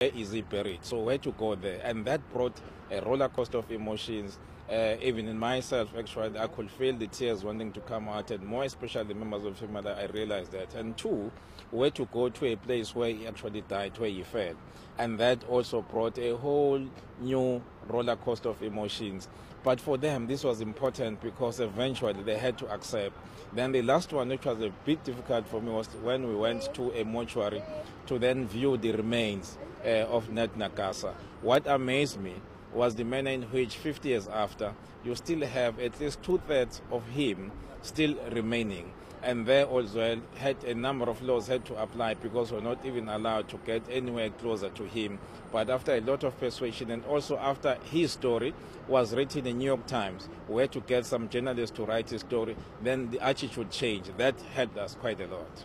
where is he buried? So where to go there? And that brought a roller coaster of emotions. Even in myself, actually, I could feel the tears wanting to come out, and more especially members of family, I realized that. And two, where to go to a place where he actually died, where he fell. And that also brought a whole new roller coaster of emotions. But for them, this was important because eventually they had to accept. Then the last one, which was a bit difficult for me, was when we went to a mortuary to then view the remains of Nat Nakasa. What amazed me was the manner in which 50 years after, you still have at least 2/3 of him still remaining. And there also had a number of laws had to apply because we're not even allowed to get anywhere closer to him. But after a lot of persuasion, and also after his story was written in New York Times, we had to get some journalists to write his story, then the attitude changed. That helped us quite a lot.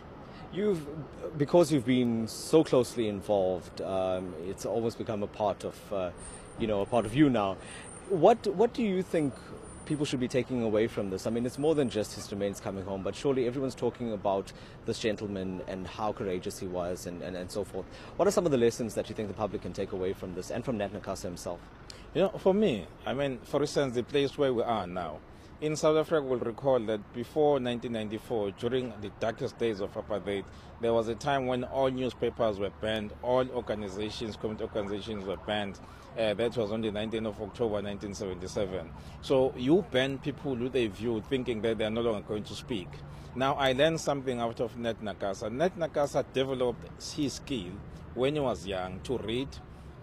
Because you've been so closely involved, it's almost become a part of, a part of you now. What do you think people should be taking away from this? I mean, it's more than just his remains coming home, but surely everyone's talking about this gentleman and how courageous he was and so forth. What are some of the lessons that you think the public can take away from this and from Nat Nakasa himself? For me, I mean, for instance, the place where we are now, in South Africa, we'll recall that before 1994, during the darkest days of apartheid, there was a time when all newspapers were banned, all organizations, community organizations were banned. That was on the 19th of October 1977. So you ban people with a view thinking that they are no longer going to speak. Now, I learned something out of Nat Nakasa. Nat Nakasa developed his skill when he was young to read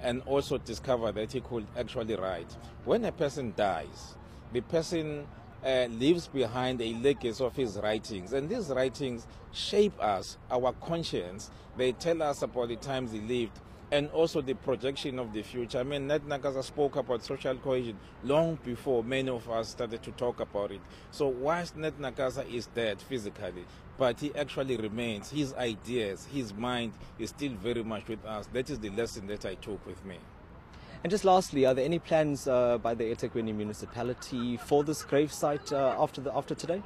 and also discover that he could actually write. When a person dies, the person leaves behind a legacy of his writings, and these writings shape us, our conscience. They tell us about the times he lived and also the projection of the future. I mean, Nat Nakasa spoke about social cohesion long before many of us started to talk about it. So whilst Nat Nakasa is dead physically, but he actually remains, his ideas, his mind is still very much with us. That is the lesson that I took with me. And just lastly, are there any plans by the Ethekwini municipality for this gravesite after today?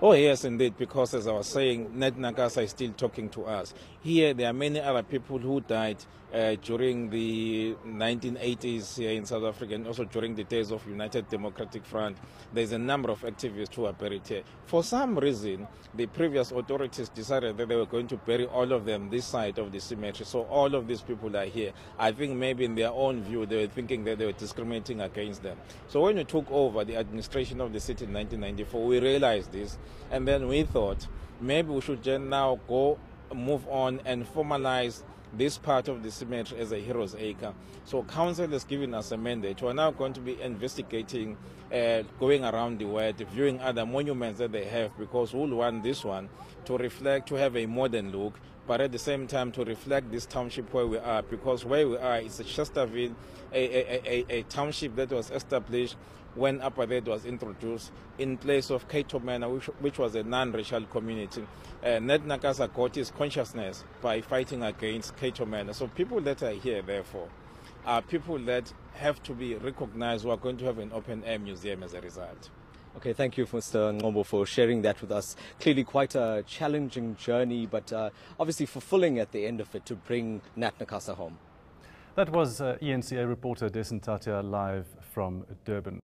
Oh yes, indeed, because as I was saying, Nat Nakasa is still talking to us. Here, there are many other people who died during the 1980s here in South Africa, and also during the days of United Democratic Front. There's a number of activists who are buried here. For some reason, the previous authorities decided that they were going to bury all of them this side of the cemetery. So all of these people are here. I think maybe in their own view, they were thinking that they were discriminating against them. So when we took over the administration of the city in 1994, we realized this. And then we thought maybe we should just now move on and formalize this part of the cemetery as a hero's acre. So council has given us a mandate. We're now going to be investigating, going around the world, viewing other monuments that they have, because we'll want this one to reflect, to have a modern look, but at the same time to reflect this township where we are, because where we are is a Chesterville, a township that was established when apartheid was introduced in place of Cato Manor, which was a non-racial community. Nat Nakasa got his consciousness by fighting against Cato Manor. So people that are here, therefore, are people that have to be recognized, who are going to have an open-air museum as a result. Okay, thank you, Mr. Ngcobo, for sharing that with us. Clearly quite a challenging journey, but obviously fulfilling at the end of it to bring Nat Nakasa home. That was eNCA reporter Desintatia live from Durban.